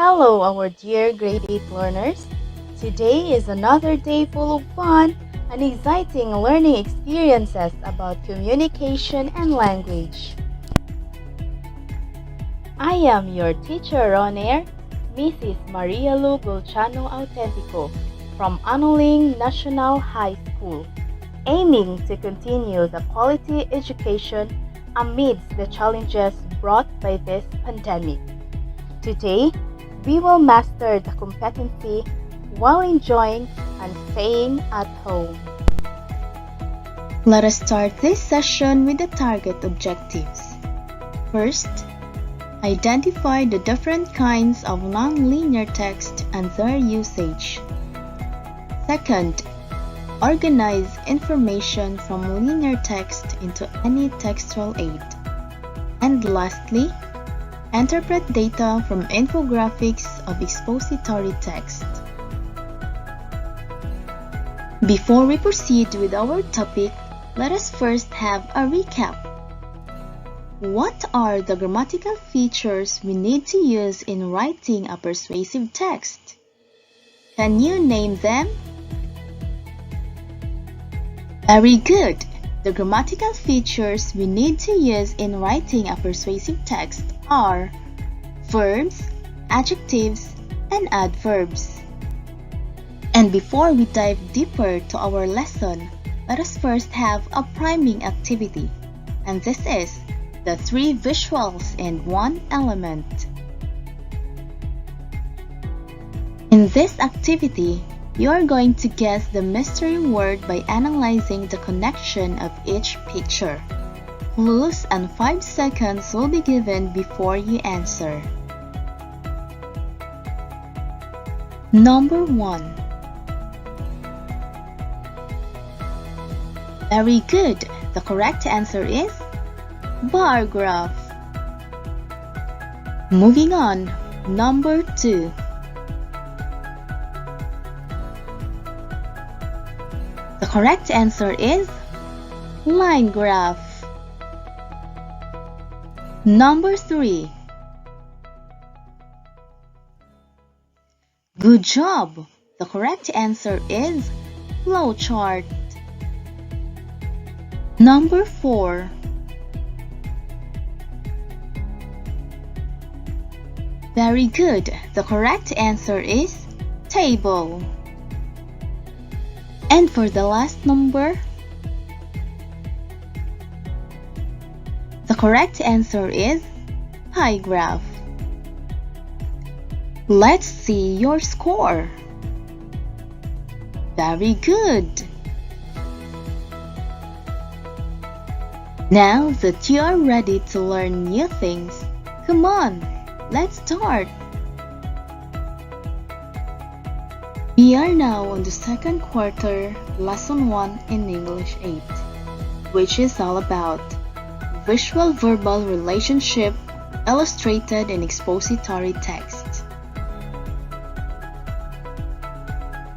Hello, our dear grade 8 learners. Today is another day full of fun and exciting learning experiences about communication and language. I am your teacher on air, Mrs. Maria Lu Gulchano Autentico from Anuling National High School, aiming to continue the quality education amidst the challenges brought by this pandemic. Today, we will master the competency while enjoying and staying at home. Let us start this session with the target objectives. First, identify the different kinds of nonlinear text and their usage. Second, organize information from linear text into any textual aid. And lastly, interpret data from infographics of expository text. Before we proceed with our topic, let us first have a recap. What are the grammatical features we need to use in writing a persuasive text? Can you name them? Very good! The grammatical features we need to use in writing a persuasive text are verbs, adjectives, and adverbs. And before we dive deeper to our lesson, let us first have a priming activity. And this is the 3 visuals and 1 element. In this activity, you are going to guess the mystery word by analyzing the connection of each picture. Clues and 5 seconds will be given before you answer. Number 1. Very good. The correct answer is bar graph. Moving on. Number 2. The correct answer is line graph. Number 3. Good job! The correct answer is flowchart. Number 4. Very good! The correct answer is table. And for the last number, the correct answer is pie graph. Let's see your score. Very good. Now that you are ready to learn new things, come on, let's start. We are now on the second quarter, lesson 1 in English 8, which is all about visual-verbal relationship illustrated in expository text.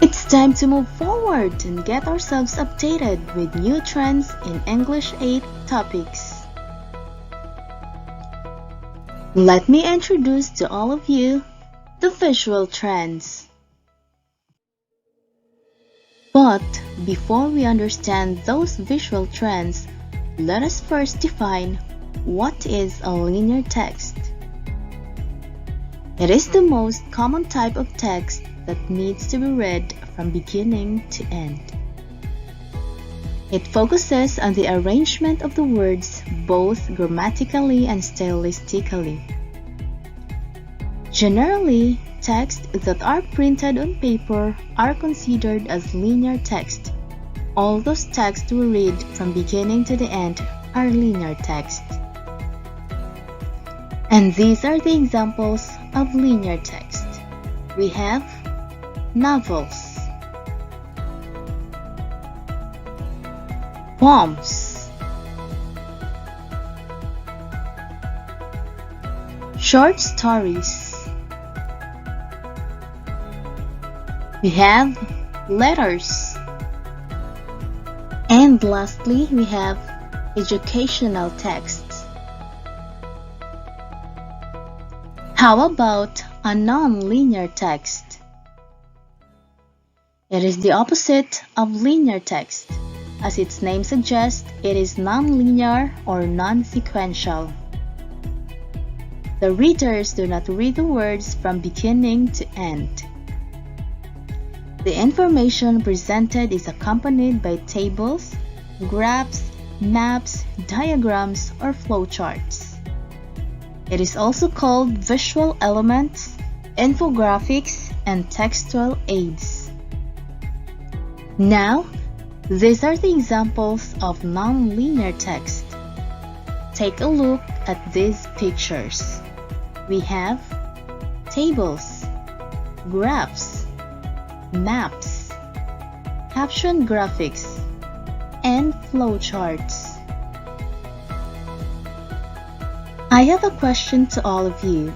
It's time to move forward and get ourselves updated with new trends in English 8 topics. Let me introduce to all of you the visual trends. But before we understand those visual trends, let us first define what is a linear text. It is the most common type of text that needs to be read from beginning to end. It focuses on the arrangement of the words both grammatically and stylistically. Generally, texts that are printed on paper are considered as linear text. All those texts we read from beginning to the end are linear text. And these are the examples of linear text. We have novels, poems, short stories. We have letters. And lastly, we have educational texts. How about a non-linear text. It is the opposite of linear text. As its name suggests, it is non-linear or non-sequential. The readers do not read the words from beginning to end. The information presented is accompanied by tables, graphs, maps, diagrams, or flowcharts. It is also called visual elements, infographics, and textual aids. Now, these are the examples of non-linear text. Take a look at these pictures. We have tables, graphs, maps, caption graphics, and flowcharts. I have a question to all of you.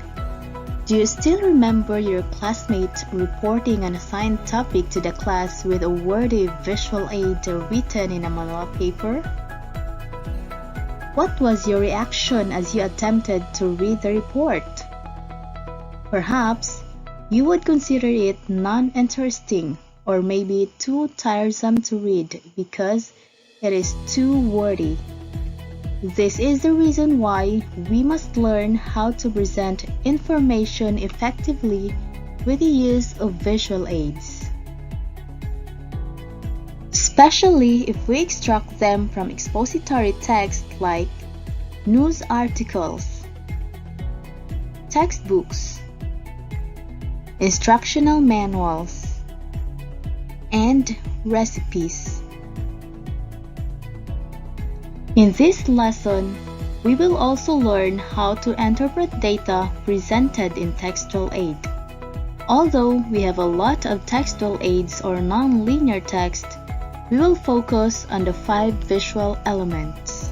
Do you still remember your classmate reporting an assigned topic to the class with a wordy visual aid written in a manila paper? What was your reaction as you attempted to read the report? Perhaps you would consider it non-interesting or maybe too tiresome to read because it is too wordy. This is the reason why we must learn how to present information effectively with the use of visual aids, especially if we extract them from expository text like news articles, textbooks, instructional manuals, and recipes. In this lesson, we will also learn how to interpret data presented in textual aid. Although we have a lot of textual aids or non-linear text, we will focus on the 5 visual elements.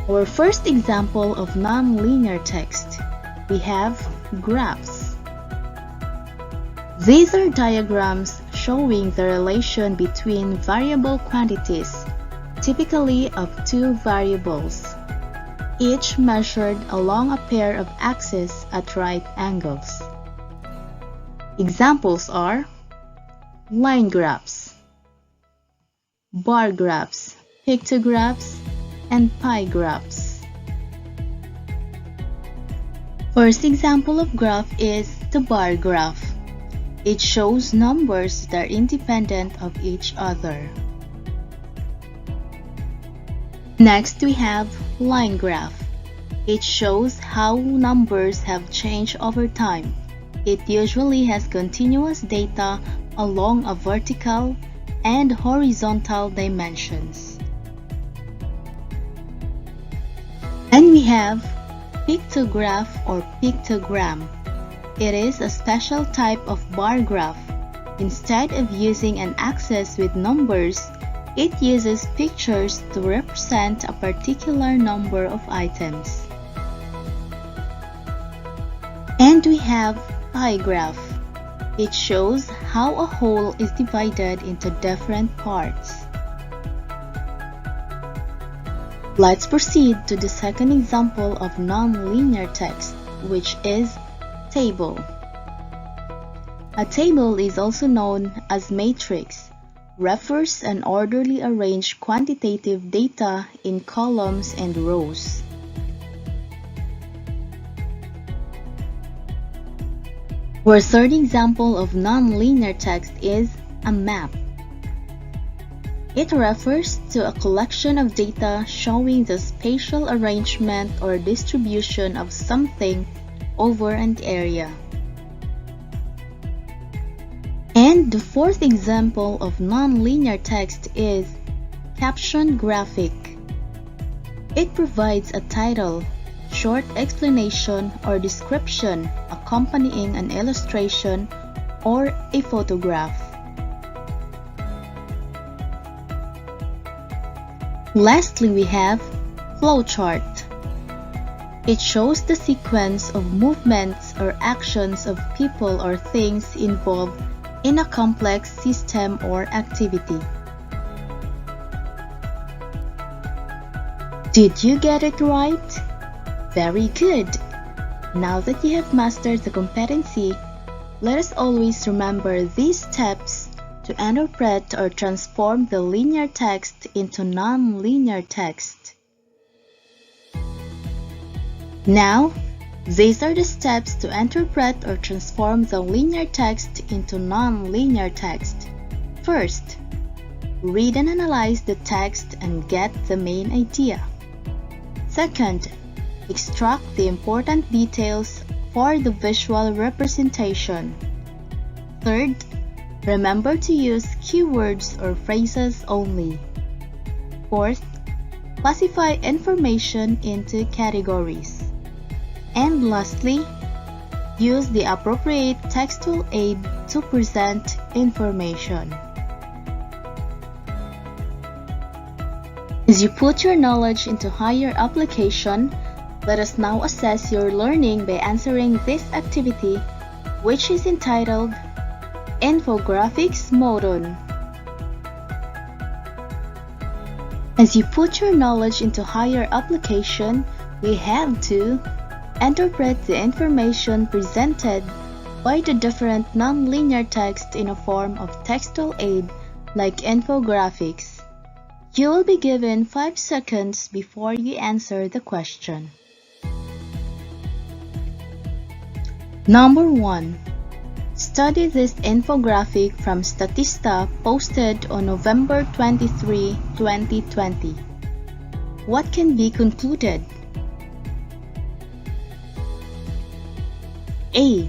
Our first example of non-linear text, we have graphs. These are diagrams showing the relation between variable quantities, typically of 2 variables, each measured along a pair of axes at right angles. Examples are line graphs, bar graphs, pictographs, and pie graphs. First example of graph is the bar graph. It shows numbers that are independent of each other. Next, we have line graph. It shows how numbers have changed over time. It usually has continuous data along a vertical and horizontal dimensions. And we have pictograph or pictogram. It is a special type of bar graph. Instead of using an axis with numbers, it uses pictures to represent a particular number of items. And we have pie graph. It shows how a whole is divided into different parts. Let's proceed to the second example of non-linear text, which is table. A table is also known as matrix, refers an orderly arranged quantitative data in columns and rows. Our third example of non-linear text is a map. It refers to a collection of data showing the spatial arrangement or distribution of something over an area. And the fourth example of non-linear text is caption graphic. It provides a title, short explanation, or description accompanying an illustration or a photograph. Lastly, we have flowchart. It shows the sequence of movements or actions of people or things involved in a complex system or activity. Did you get it right? Very good! Now that you have mastered the competency, let us always remember these steps to interpret or transform the linear text into non-linear text. Now, these are the steps to interpret or transform the linear text into non-linear text. First, read and analyze the text and get the main idea. Second, extract the important details for the visual representation. Third, remember to use keywords or phrases only. Fourth, classify information into categories. And lastly, use the appropriate textual aid to present information. As you put your knowledge into higher application, let us now assess your learning by answering this activity, which is entitled Infographics Modon. As you put your knowledge into higher application, we have to interpret the information presented by the different nonlinear text in a form of textual aid like infographics. You will be given 5 seconds before you answer the question. Number 1. Study this infographic from Statista posted on November 23, 2020. What can be concluded? A.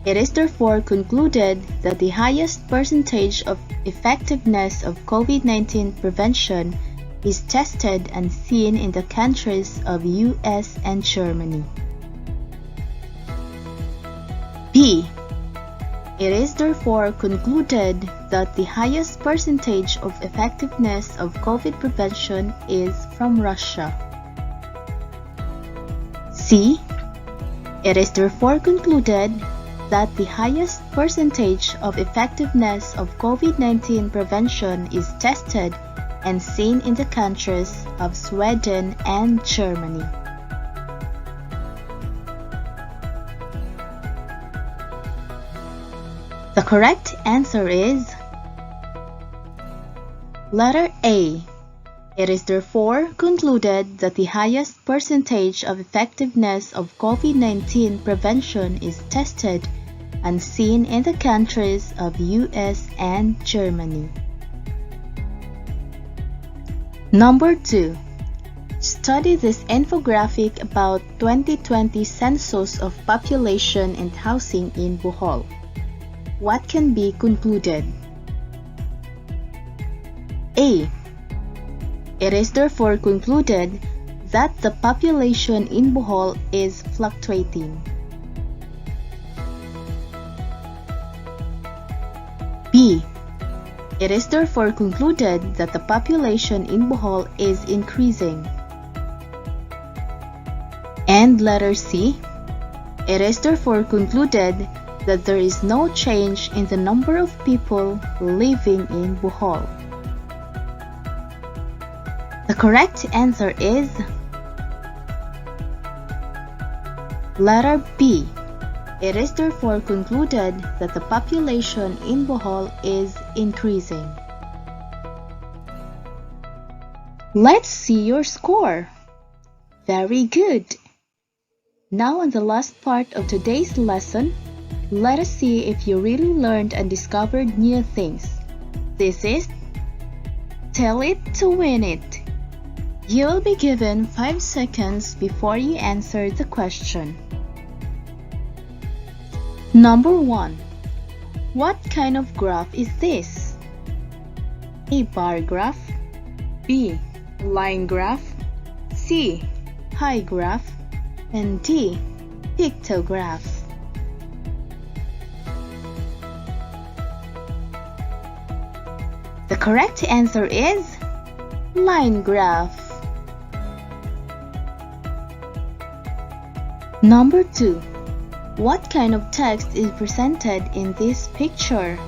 It is therefore concluded that the highest percentage of effectiveness of COVID-19 prevention is tested and seen in the countries of US and Germany. B. It is therefore concluded that the highest percentage of effectiveness of COVID prevention is from Russia. C. It is therefore concluded that the highest percentage of effectiveness of COVID-19 prevention is tested and seen in the countries of Sweden and Germany. The correct answer is letter A. It is therefore concluded that the highest percentage of effectiveness of COVID-19 prevention is tested and seen in the countries of US and Germany. Number 2. Study this infographic about 2020 census of population and housing in Bohol. What can be concluded? A. It is therefore concluded that the population in Bohol is fluctuating. B. It is therefore concluded that the population in Bohol is increasing. And letter C. It is therefore concluded that there is no change in the number of people living in Bohol. The correct answer is letter B. It is therefore concluded that the population in Bohol is increasing. Let's see your score. Very good. Now on the last part of today's lesson, let us see if you really learned and discovered new things. This is Tell It to Win It. You will be given 5 seconds before you answer the question. Number 1. What kind of graph is this? A. Bar graph. B. Line graph. C. Pie graph. And D. Pictograph. The correct answer is line graph. Number 2. What kind of text is presented in this picture?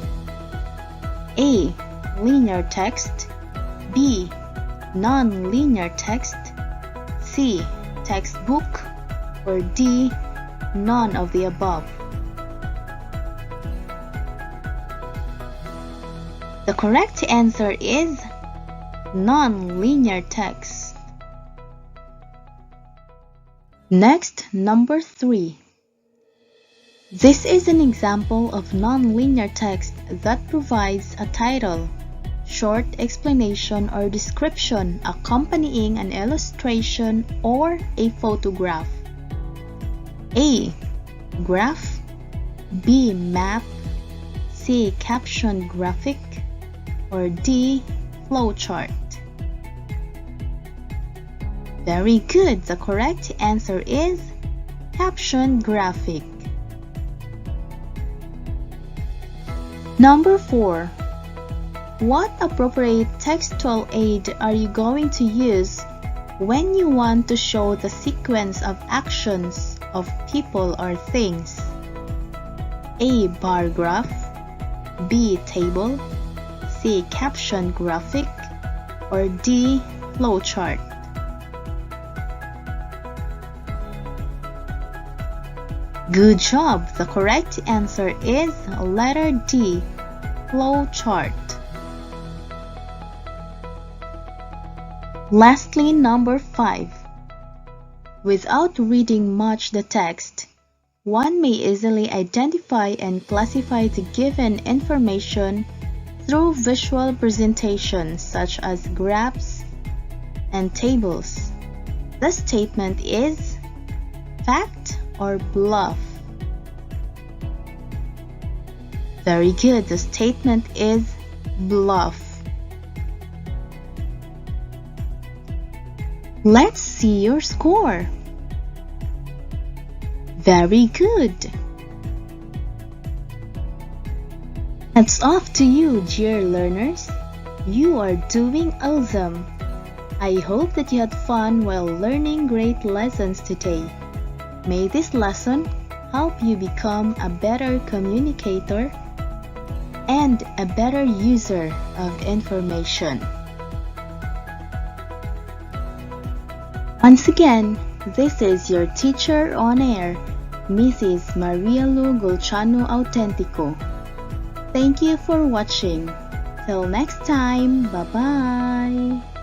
A. Linear text. B. Non-linear text. C. Textbook. Or D. None of the above. The correct answer is non-linear text. Next, number 3. This is an example of non-linear text that provides a title, short explanation or description accompanying an illustration or a photograph. A. Graph. B. Map. C. Caption graphic. Or D. Flowchart. Very good. The correct answer is caption graphic. Number 4. What appropriate textual aid are you going to use when you want to show the sequence of actions of people or things? A. Bar graph. B. Table. C. Caption graphic. Or D. Flowchart. Good job! The correct answer is letter D. Flowchart. Lastly, number 5. Without reading much the text, one may easily identify and classify the given information through visual presentations such as graphs and tables. The statement is fact or bluff. Very good. The statement is bluff. Let's see your score. Very good. Hats off to you, dear learners. You are doing awesome. I hope that you had fun while learning great lessons today. May this lesson help you become a better communicator and a better user of information. Once again, this is your teacher on air, Mrs. Maria Lu Golchano Autentico. Thank you for watching. Till next time, bye-bye.